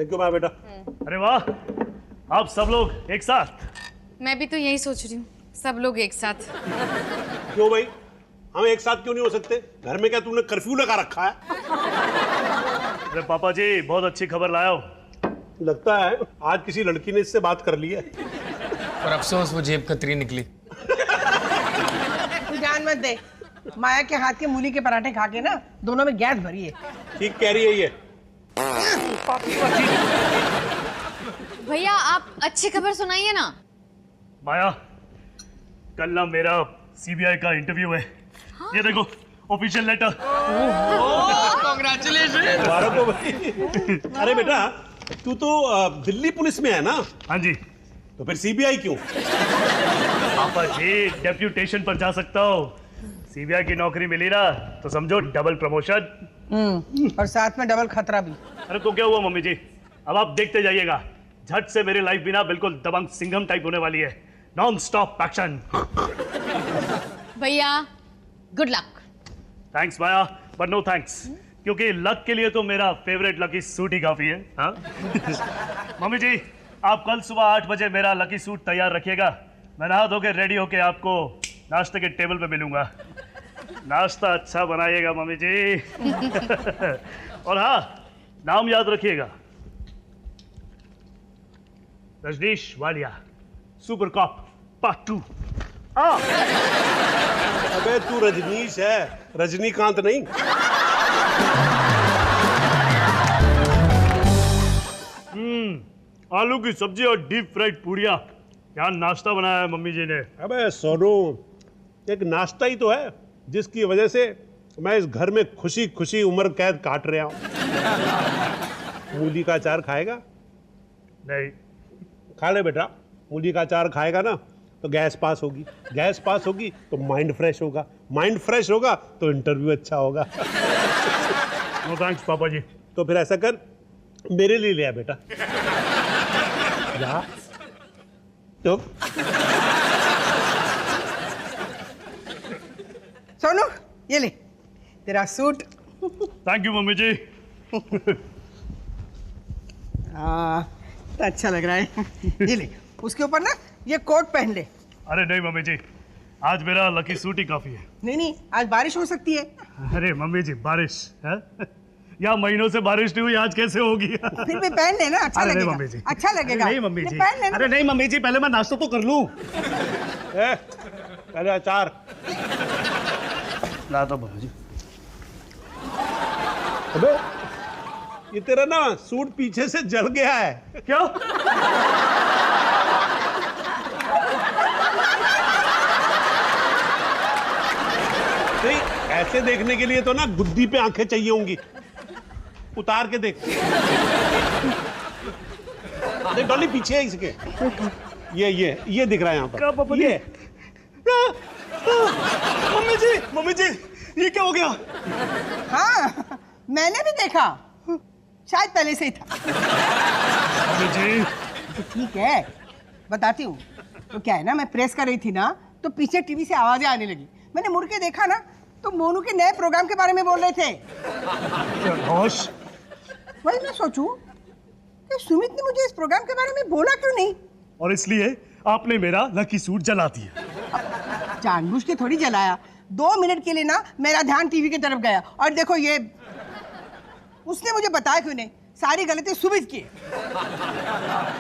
Thank you माँ बेटा। अरे वाह, आप सब लोग एक साथ। मैं भी तो यही सोच रही हूँ, सब लोग एक साथ। क्यों भाई, हम एक साथ क्यों नहीं हो सकते? घर में क्या तूने कर्फ्यू लगा रखा है? अरे पापा जी, बहुत अच्छी खबर लाया हो। लगता है आज किसी लड़की ने इससे बात कर ली है। और अफसोस वो जेब कतरी निकली। तू ध्यान मत दे, माया के हाथ के मूली के पराठे खा के ना दोनों में गैस भरी है। ठीक कह रही है ये। भैया आप अच्छी खबर सुनाइए ना। माया, कल ना मेरा सीबीआई का इंटरव्यू है। हाँ? ये देखो ऑफिशियल लेटर। कांग्रेचुलेशन। मुबारक हो भाई। अरे बेटा, तू तो दिल्ली पुलिस में है ना? हाँ जी। तो फिर सीबीआई क्यों? पापा जी, डेप्यूटेशन पर जा सकता हूँ। सीबीआई की नौकरी मिली ना तो समझो डबल प्रमोशन। और साथ में डबल खतरा भी। अरे तो क्या हुआ मम्मी जी, अब आप देखते जाइएगा, झट से मेरी लाइफ भी ना बिल्कुल दबंग सिंघम टाइप होने वाली है। Non stop action. भैया गुड लक। थैंक्स माया, पर नो थैंक्स, क्योंकि लक के लिए तो मेरा फेवरेट लकी सूट ही काफी है। हाँ? मम्मी जी, आप कल सुबह 8 बजे मेरा लकी सूट तैयार रखिएगा। मैं नहा धो के रेडी होके आपको नाश्ते के टेबल पे मिलूंगा। नाश्ता अच्छा बनाइएगा मम्मी जी। और हाँ, नाम याद रखिएगा, Rajneesh Walia, super cop part 2। अबे तू रजनीश है, रजनीकांत नहीं। आलू की सब्जी और डीप फ्राइड पूड़ियाँ, क्या नाश्ता बनाया है मम्मी जी ने। अबे सोनू, एक नाश्ता ही तो है जिसकी वजह से मैं इस घर में खुशी खुशी उम्र कैद काट रहा हूँ। मूली का अचार खाएगा? नहीं। खा ले बेटा, मूली का अचार खाएगा ना तो गैस पास होगी, गैस पास होगी तो माइंड फ्रेश होगा, माइंड फ्रेश होगा तो इंटरव्यू अच्छा होगा। नो थैंक्स पापा जी। तो फिर ऐसा कर, मेरे लिए ले आ बेटा। जा तो सोनू ये ले तेरा सूट। थैंक यू मम्मी जी। हाँ तो अच्छा लग रहा है। ये ले, उसके ऊपर ना ये कोट पहन ले। अरे नहीं मम्मी जी, आज मेरा लकी सूट ही काफी है। नहीं नहीं, आज बारिश हो सकती है। अरे मम्मी जी, बारिश है? या महीनों से बारिश नहीं हुई, आज कैसे होगी? फिर भी पहन लेना, अच्छा अरे लगेगा। नहीं मम्मी जी, अच्छा लगेगा। नहीं मम्मी जी, पहन लेना। अरे नहीं मम्मी जी, पहले मैं नाश्ता तो कर लूं। पहले अचार ला तो मम्मी जी। अबे ये तेरा ना सूट पीछे से जल गया है। क्या? नहीं, ऐसे देखने के लिए तो ना गुद्दी पे आंखें चाहिए होंगी। उतार के देख। देख डॉली, पीछे है इसके। ये दिख रहा है यहाँ पर। क्या पापा जी? ये मम्मी जी, ये क्या हो गया? हाँ मैंने भी देखा, शायद पहले से ही था। मम्मी जी, तो ठीक है, बताती हूँ। तो क्या है ना, मैं प्रेस कर रही थी ना तो पीछे टीवी से आवाजें आने लगी। मैंने मुड़ के देखा ना तो मोनू के नए प्रोग्राम के बारे में बोल रहे थे। होश। वही मैं सोचूं कि सुमित ने मुझे इस प्रोग्राम के बारे में बोला क्यों नहीं। और इसलिए आपने मेरा लकी सूट जला दिया। जानबूझ के थोड़ी जलाया, 2 मिनट के लिए ना मेरा ध्यान टीवी की तरफ गया और देखो ये, उसने मुझे बताया क्यों नहीं, सारी गलती सुमित की।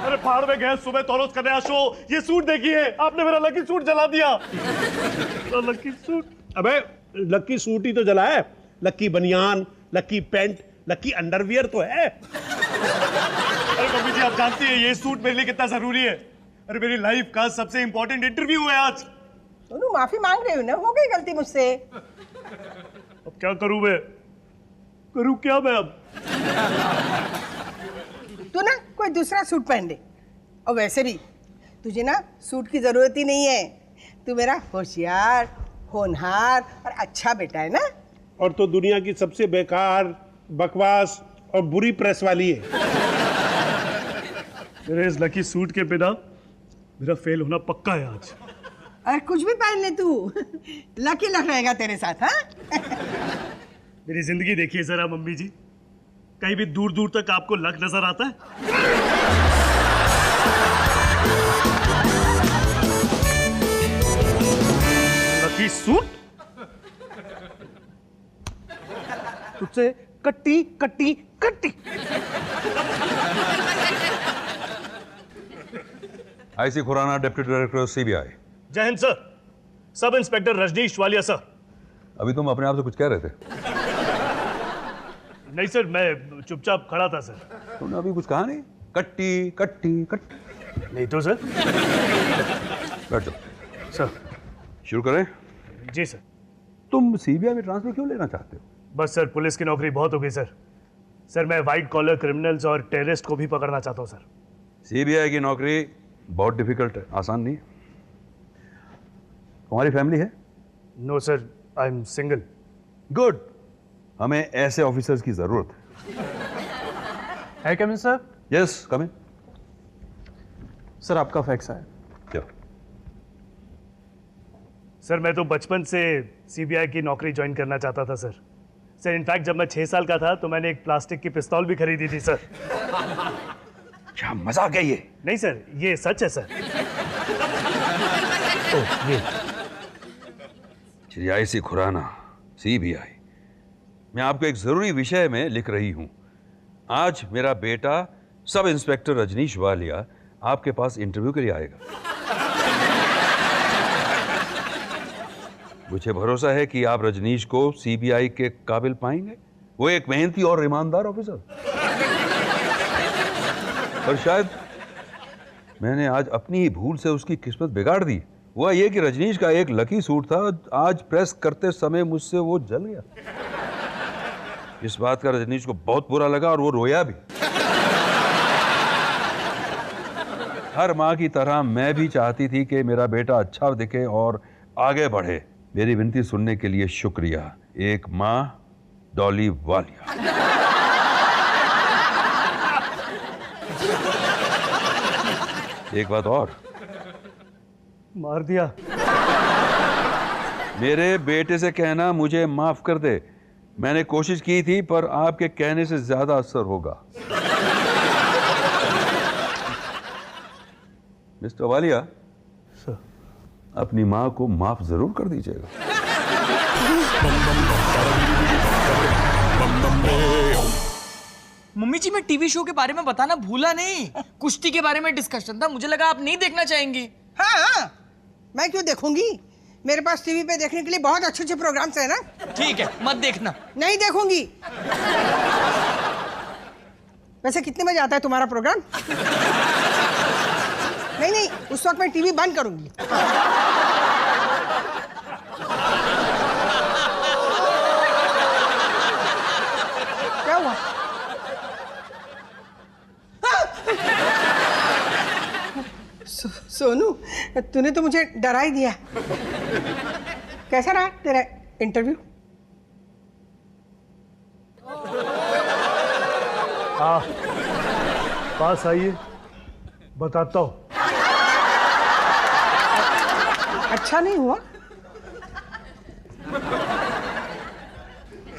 अरे फाड़ में गए सुबह तौलोस का नया शो, ये सूट देखिए, आपने मेरा लकी सूट जला दिया। Lucky suit? अबे लकी सूट ही तो जला है, लकी बनियान, लकी पैंट, लकी अंडरवियर तो है। अरे मम्मी जी, आप जानती हैं ये सूट मेरे लिए कितना जरूरी है। अरे मेरी लाइफ का सबसे इंपॉर्टेंट इंटरव्यू है आज। सोनू माफी मांग रही हूँ ना, हो गई गलती मुझसे। अब क्या करूं मैं? करूं क्या मैं अब? तू ना कोई दूसरा सूट पहन ले। और वैसे भी तुझे ना सूट की जरूरत ही नहीं है, तू मेरा होशियार, होनहार और अच्छा बेटा है ना। और तो दुनिया की सबसे बेकार, बकवास और बुरी प्रेस वाली है। मेरे इस लकी सूट के बिना मेरा फेल होना पक्का है आज। और कुछ भी पहन ले तू, लकी लग रहेगा तेरे साथ। हाँ मेरी जिंदगी देखिए जरा मम्मी जी, कहीं भी दूर दूर तक आपको लक नजर आता है? Lucky suit? तुझसे कट्टी कट्टी कट्टी। IC Khurana, deputy director CBI. जय Hind sir. Sub inspector Rajneesh Walia sir. अभी तुम अपने आप से कुछ कह रहे थे? नहीं सर, मैं चुपचाप खड़ा था सर। तुमने अभी कुछ कहा नहीं? कट्टी कट्टी कट्टी। नहीं तो सर। बैठ जाओ। सर। शुरू करें? जी सर। तुम सीबीआई में ट्रांसफर क्यों लेना चाहते हो? बस सर, पुलिस की नौकरी बहुत हो गई सर। सर मैं वाइट कॉलर क्रिमिनल्स और टेररिस्ट को भी पकड़ना चाहता हूँ सर। सीबीआई की नौकरी बहुत डिफिकल्ट है, आसान नहीं। तुम्हारी फैमिली है? No sir, I am single. Good, हमें ऐसे ऑफिसर्स की जरूरत है कमिन सर। है। Yes come in. सर आपका फैक्स है। क्या? सर मैं तो बचपन से सीबीआई की नौकरी ज्वाइन करना चाहता था सर। सर इनफैक्ट जब मैं 6 साल का था तो मैंने एक प्लास्टिक की पिस्तौल भी खरीदी थी सर। क्या मजाक है ये? नहीं सर, ये सच है सर। ओह, ये श्री आईसी खुराना, सीबीआई, मैं आपको एक जरूरी विषय में लिख रही हूं। आज मेरा बेटा सब इंस्पेक्टर रजनीश वालिया आपके पास इंटरव्यू के लिए आएगा। मुझे भरोसा है कि आप रजनीश को सीबीआई के काबिल पाएंगे। वो एक मेहनती और ईमानदार ऑफिसर। पर शायद मैंने आज अपनी ही भूल से उसकी किस्मत बिगाड़ दी। वो ये कि रजनीश का एक लकी सूट था, आज प्रेस करते समय मुझसे वो जल गया। इस बात का रजनीश को बहुत बुरा लगा और वो रोया भी। हर माँ की तरह मैं भी चाहती थी कि मेरा बेटा अच्छा दिखे और आगे बढ़े। मेरी विनती सुनने के लिए शुक्रिया। एक माँ, डॉली वालिया। एक बात और, मार दिया। मेरे बेटे से कहना मुझे माफ कर दे। मैंने कोशिश की थी पर आपके कहने से ज्यादा असर होगा। Mister Walia, sir. अपनी माँ को माफ जरूर कर दीजिएगा। मम्मी जी, मैं टीवी शो के बारे में बताना भूला नहीं। कुश्ती के बारे में डिस्कशन था, मुझे लगा आप नहीं देखना चाहेंगी। हाँ हाँ, मैं क्यों देखूंगी? मेरे पास टीवी पे देखने के लिए बहुत अच्छे अच्छे प्रोग्राम्स हैं ना। ठीक है, मत देखना। नहीं देखूंगी। वैसे कितने बजे आता है तुम्हारा प्रोग्राम? नहीं, उस वक्त मैं टीवी बंद करूंगी। क्या हुआ? सोनू, तूने तो मुझे डरा ही दिया। कैसा रहा तेरा इंटरव्यू? पास आइए, बताता हूँ। अच्छा नहीं हुआ?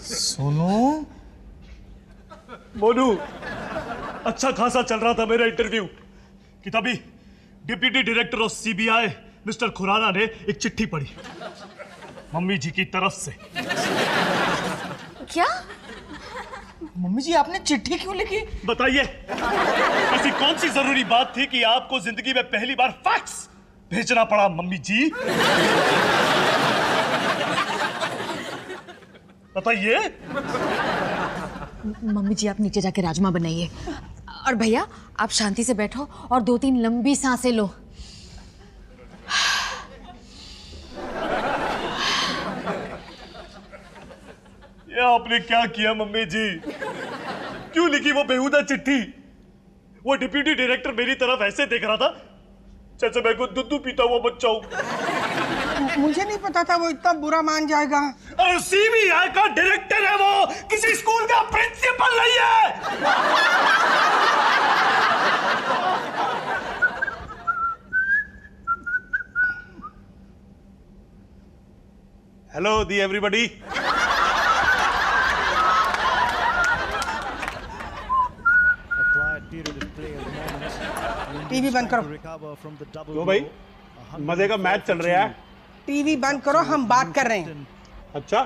सुनो मोनू, अच्छा खासा चल रहा था मेरा इंटरव्यू कि तभी deputy director of CBI mister Khurana ने एक चिट्ठी पढ़ी मम्मी जी की तरफ से। क्या? मम्मी जी, आपने चिट्ठी क्यों लिखी? बताइए, ऐसी कौन सी जरूरी बात थी कि आपको जिंदगी में पहली बार फैक्स भेजना पड़ा मम्मी जी? बताइए। मम्मी जी आप नीचे जाके राजमा बनाइए और भैया आप शांति से बैठो और 2-3 लंबी सांसें लो। ये आपने क्या किया मम्मी जी? क्यों लिखी वो बेहुदा चिट्ठी? वो डिप्टी डायरेक्टर मेरी तरफ ऐसे देख रहा था जैसे मैं को दूध पीता हुआ बच्चा हूं। मुझे नहीं पता था वो इतना बुरा मान जाएगा। और सीबीआई का डायरेक्टर है वो, किसी स्कूल का प्रिंसिपल नहीं है। हेलो दी एवरीबॉडी। टीवी बंद करो। क्यों भाई, मजे का मैच चल रहा है। टीवी बंद करो, हम बात कर रहे हैं। अच्छा,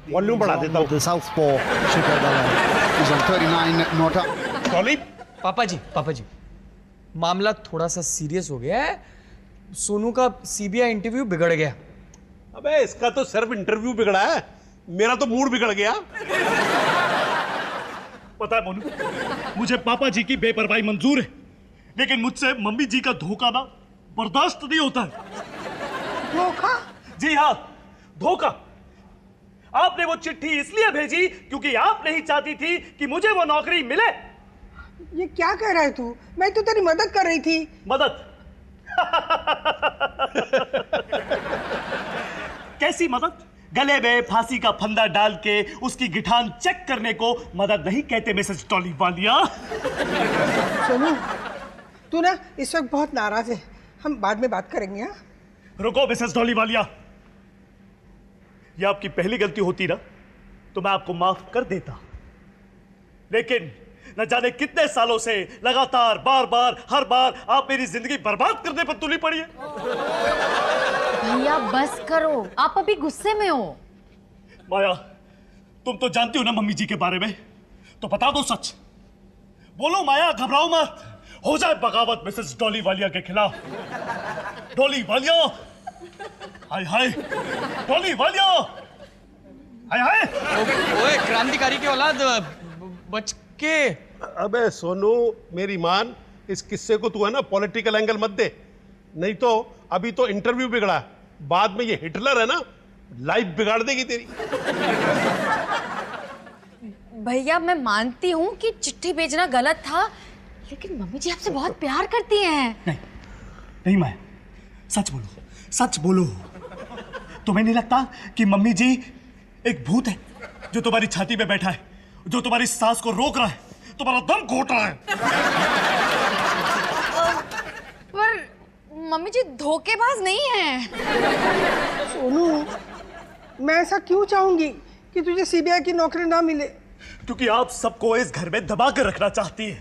वॉल्यूम बढ़ा देता हूँ। The southpaw Shikhar Dhawan is on 39 not out. सॉली, पापा जी, मामला थोड़ा सा सीरियस हो गया है। सोनू का सीबीआई इंटरव्यू बिगड़ गया। अबे इसका तो सिर्फ इंटरव्यू बिगड़ा है, मेरा तो मूड बिगड़ गया। पता है मोनू, मुझे पापा जी की बेपरवाही मंजूर है, लेकिन मुझसे मम्मी जी का धोखा ना बर्दाश्त नहीं होता है। धोखा? जी हाँ, धोखा। आपने वो चिट्ठी इसलिए भेजी क्योंकि आप नहीं चाहती थी कि मुझे वो नौकरी मिले। ये क्या कह रहा है तू? मैं तो तेरी मदद कर रही थी। मदद? कैसी मदद? गले में फांसी का फंदा डाल के उसकी गिठान चेक करने को मदद नहीं कहते मिसेस डॉली वालिया। सोनू, तू ना इस वक्त बहुत नाराज है, हम बाद में बात करेंगे। हाँ, रुको मिसेस डॉली वालिया, ये आपकी पहली गलती होती ना तो मैं आपको माफ कर देता, लेकिन न जाने कितने सालों से लगातार बार बार हर बार आप मेरी जिंदगी बर्बाद करने पर तुली पड़ी है। भैया बस करो, आप अभी गुस्से में हो। माया, तुम तो जानती हो ना मम्मी जी के बारे में, तो बता दो सच। बोलो माया, घबराओ मत, हो जाए बगावत मिसेस डॉली वालिया के खिलाफ। डॉली वालिया, हाय हाय, डॉली वालिया, हाय हाय। ओए क्रांतिकारी की औलाद, बच के। अबे सोनू मेरी मान, इस किस्से को तू है ना पॉलिटिकल एंगल मत दे, नहीं तो अभी तो इंटरव्यू बिगड़ा, बाद में ये हिटलर है ना लाइफ बिगाड़ देगी तेरी। भैया मैं मानती हूँ कि चिट्ठी भेजना गलत था, लेकिन मम्मी जी आपसे बहुत प्यार करती हैं। नहीं माया, सच बोलो, सच बोलो। तुम्हें नहीं लगता कि मम्मी जी एक भूत है जो तुम्हारी छाती पे बैठा है, जो तुम्हारी सांस को रोक रहा है, तुम्हारा दम घोट रहा है? पर मम्मी जी धोखेबाज नहीं है। सोनू, मैं ऐसा क्यों चाहूंगी कि तुझे सीबीआई की नौकरी ना मिले? क्योंकि आप सबको इस घर में दबा कर रखना चाहती है।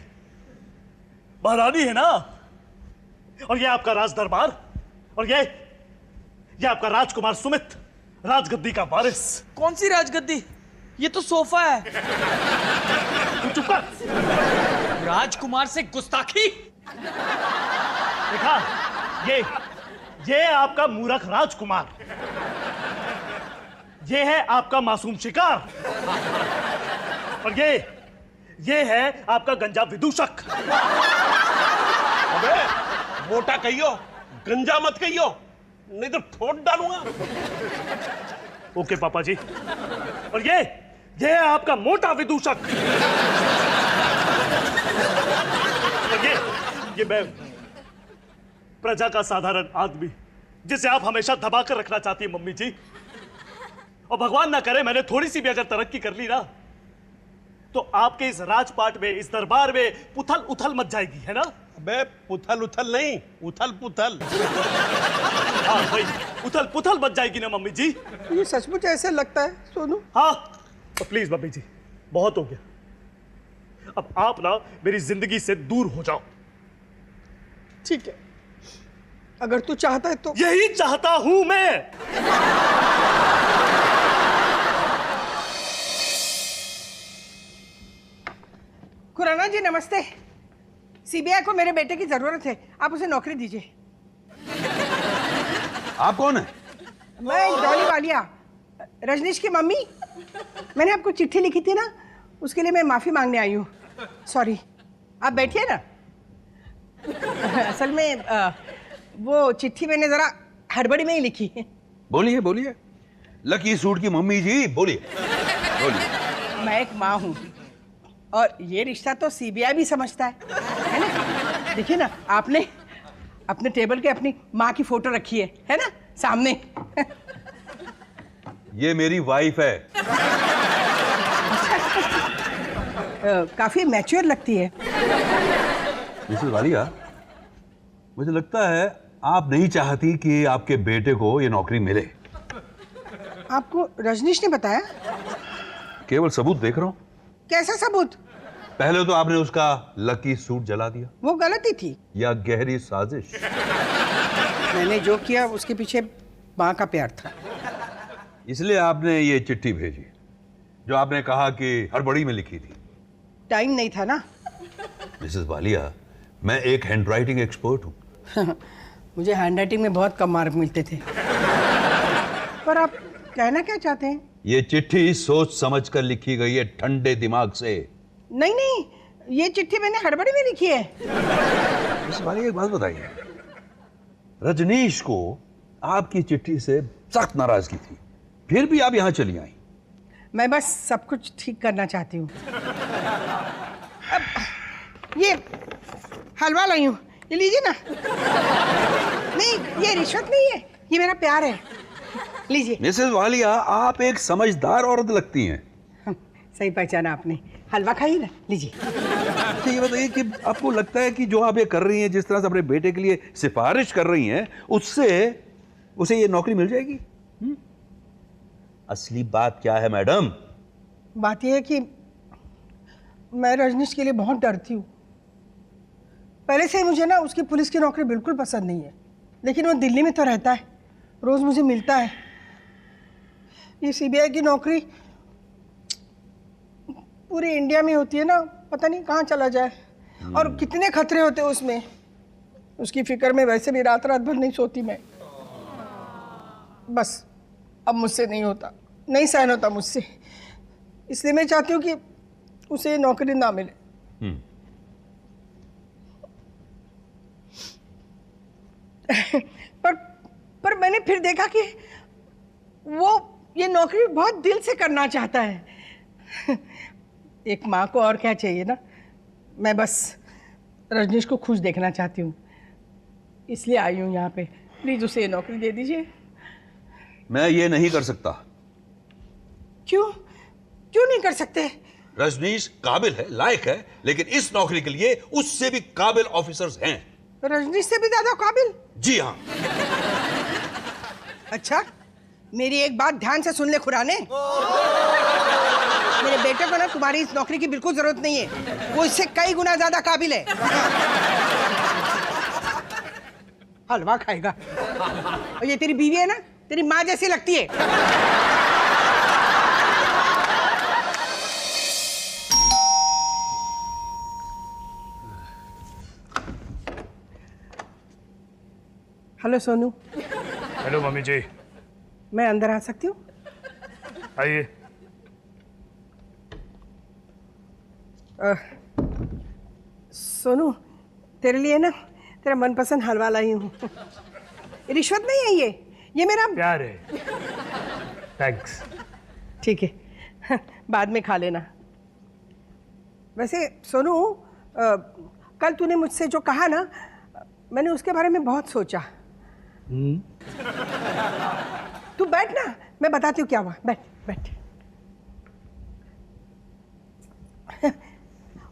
महारानी है ना, और ये आपका राज दरबार, और ये आपका राजकुमार सुमित, राजगद्दी का वारिस। कौन सी राजगद्दी? ये तो सोफा है। तू चुप कर। राजकुमार से गुस्ताखी। देखा, ये आपका मूर्ख राजकुमार, ये है आपका मासूम शिकार, और ये है आपका गंजा विदूषक। अबे मोटा कहियो, गंजा मत कहियो, नहीं तो ठोट डालूंगा। ओके पापा जी। और ये है आपका मोटा विदूषक, और ये मैं प्रजा का साधारण आदमी, जिसे आप हमेशा दबा कर रखना चाहती है मम्मी जी। और भगवान ना करे मैंने थोड़ी सी भी अगर तरक्की कर ली ना, तो आपके इस राजपाट में, इस दरबार में पुथल उथल मच जाएगी, है ना? अबे पुथल उथल नहीं, उथल पुथल। हाँ भाई, उथल पुथल मच जाएगी ना मम्मी जी। ये सचमुच ऐसे लगता है सोनू? हाँ, तो प्लीज मम्मी जी, बहुत हो गया, अब आप ना मेरी जिंदगी से दूर हो जाओ। ठीक है, अगर तू चाहता है तो। यही चाहता हूं मैं। खुराना जी नमस्ते। सीबीआई को मेरे बेटे की जरूरत है, आप उसे नौकरी दीजिए। आप कौन है? मैं डॉली वालिया, रजनीश की मम्मी। मैंने आपको चिट्ठी लिखी थी ना, उसके लिए मैं माफी मांगने आई हूँ। सॉरी, आप बैठिए ना। असल में वो चिट्ठी मैंने जरा हड़बड़ी में ही लिखी है। बोलिए बोलिए, लकी सूट की मम्मी जी, बोलिए बोलिए। मैं एक माँ हूँ, और ये रिश्ता तो सीबीआई भी समझता है ना? देखिए ना, आपने अपने टेबल के अपनी माँ की फोटो रखी है ना सामने। ये मेरी वाइफ है। काफी मैच्योर लगती है। मिसेस वालिया, मुझे लगता है आप नहीं चाहती कि आपके बेटे को ये नौकरी मिले। आपको रजनीश ने बताया? केवल सबूत देख रहा हूं। कैसा सबूत? पहले तो आपने उसका लकी सूट जला दिया। वो गलती थी। या गहरी साजिश? मैंने जो किया उसके पीछे माँ का प्यार था। इसलिए आपने ये चिट्ठी भेजी जो आपने कहा कि हड़बड़ी में लिखी थी। टाइम नहीं था ना। मिसेस वालिया, मैं एक हैंडराइटिंग एक्सपर्ट हूँ। मुझे हैंडराइटिंग में बहुत कम मार्क मिलते थे। पर आप कहना क्या चाहते हैं? ये चिट्ठी सोच समझ कर लिखी गई है, ठंडे दिमाग से। नहीं नहीं, ये चिट्ठी मैंने हड़बड़ी में लिखी है। मिसेस वालिया, एक बात बताइए, रजनीश को आपकी चिट्ठी से सख्त नाराजगी थी, फिर भी आप यहाँ चली आई। मैं बस सब कुछ ठीक करना चाहती हूँ। अब ये हलवा लाई हूँ, ये लीजिए ना। नहीं, ये रिश्वत नहीं है, ये मेरा प्यार है। लीजिए। मिसेस वालिया, आप एक समझदार औरत लगती हैं। सही पहचाना आपने। हलवा खाइए ना, लीजिए। तो ये बताइए कि आपको लगता है कि जो आप ये कर रही हैं, जिस तरह से अपने बेटे के लिए सिफारिश कर रही हैं, उससे उसे ये नौकरी मिल जाएगी? असली बात क्या है मैडम? बात यह है कि मैं रजनीश के लिए बहुत डरती हूँ। पहले से ही मुझे ना उसकी पुलिस की नौकरी बिल्कुल पसंद नहीं है, लेकिन वो दिल्ली में तो रहता है, रोज मुझे मिलता है। ये सीबीआई की नौकरी पूरे इंडिया में होती है ना, पता नहीं कहाँ चला जाए और कितने खतरे होते हैं उसमें। उसकी फिक्र में वैसे भी रात रात भर नहीं सोती मैं। बस अब मुझसे नहीं होता, नहीं सहन होता मुझसे, इसलिए मैं चाहती हूँ कि उसे नौकरी ना मिले। पर मैंने फिर देखा कि वो ये नौकरी बहुत दिल से करना चाहता है। एक माँ को और क्या चाहिए ना। मैं बस रजनीश को खुश देखना चाहती हूँ, इसलिए आई हूँ यहाँ पे। प्लीज उसे ये नौकरी दे दीजिए। मैं ये नहीं कर सकता। क्यों? क्यों नहीं कर सकते? रजनीश काबिल है, लायक है, लेकिन इस नौकरी के लिए उससे भी काबिल ऑफिसर्स हैं। रजनीश से भी ज्यादा काबिल? जी हाँ। अच्छा, मेरी एक बात ध्यान से सुन ले खुराने। मेरे बेटे को ना तुम्हारी इस नौकरी की बिल्कुल जरूरत नहीं है, वो इससे कई गुना ज्यादा काबिल है। हलवा खाएगा। और ये तेरी बीवी है ना, तेरी माँ जैसी लगती है। हेलो सोनू। हेलो मम्मी जी। मैं अंदर आ सकती हूँ? आइए। सोनू, तेरे लिए ना तेरा मनपसंद हलवा लाई हूँ। रिश्वत नहीं है ये मेरा प्यार है। थैंक्स। ठीक है, बाद में खा लेना। वैसे सोनू, कल तूने मुझसे जो कहा ना, मैंने उसके बारे में बहुत सोचा। तू बैठ ना, मैं बताती हूँ क्या हुआ। बैठ बैठ।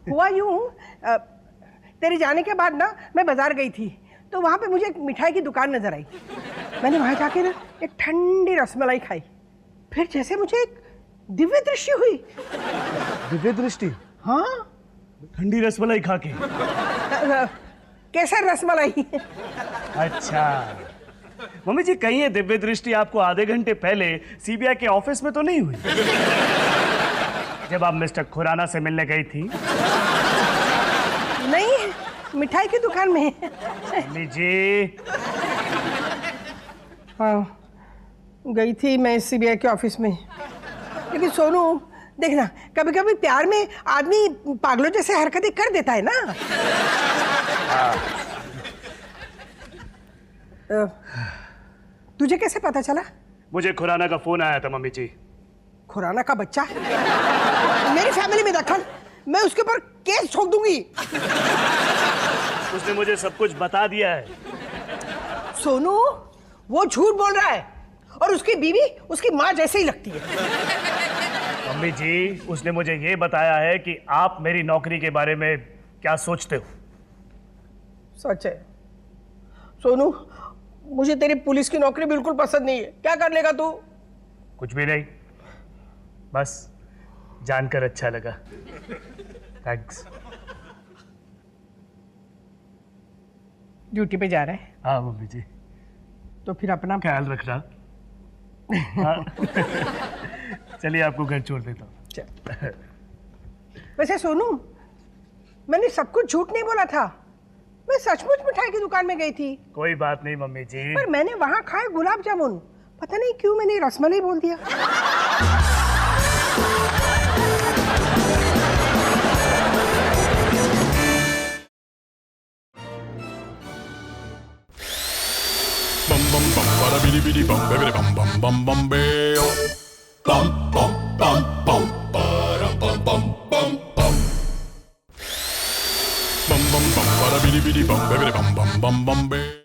हुआ यूं, तेरे जाने के बाद ना मैं बाजार गई थी, तो वहाँ पे मुझे एक मिठाई की दुकान नजर आई। मैंने वहाँ जाके ना एक ठंडी रसमलाई खाई, फिर जैसे मुझे एक दिव्य दृष्टि हुई। दिव्य दृष्टि? हाँ, ठंडी रसमलाई खा के? केसर रसमलाई। अच्छा मम्मी जी, कहीं ये दिव्य दृष्टि आपको आधे घंटे पहले सीबीआई के ऑफिस में तो नहीं हुई, जब आप मिस्टर खुराना से मिलने गई थी? नहीं, मिठाई की दुकान में। मम्मी जी। हाँ, गई थी मैं सीबीआई के ऑफिस में। लेकिन सोनू देखना, कभी कभी प्यार में आदमी पागलों जैसे हरकतें कर देता है ना। तुझे कैसे पता चला? मुझे खुराना का फोन आया था मम्मी जी। खुराना का बच्चा? मेरी फैमिली में दखल, मैं उसके ऊपर केस ठोक दूंगी। उसने मुझे सब कुछ बता दिया है। सोनू, वो झूठ बोल रहा है और उसकी बीवी उसकी माँ जैसे ही लगती है। मम्मी जी, उसने मुझे ये बताया है कि आप मेरी नौकरी के बारे में क्या सोचते हो। सच है सोनू, मुझे तेरी पुलिस की नौकरी बिल्कुल पसंद नहीं है। क्या कर लेगा तू? कुछ भी नहीं, बस जानकर अच्छा लगा। थैंक्स। ड्यूटी पे जा रहा है हाँ मम्मी जी, तो फिर अपना ख्याल रखना। हाँ। चलिए आपको घर छोड़ देता हूँ। चल। वैसे सोनू, मैंने सब कुछ झूठ नहीं बोला था। मैं सचमुच मिठाई की दुकान में गई थी। कोई बात नहीं मम्मी जी। पर मैंने वहां खाए गुलाब जामुन। पता नहीं क्यों मैंने रसमलाई बोल दिया। bum bum bum bada bidi bidi bum baby bum bum bum bum beo bum bum bum bum bada bum bum bum bum bum bum bum bada bidi bidi bum baby bum bum bum bum beo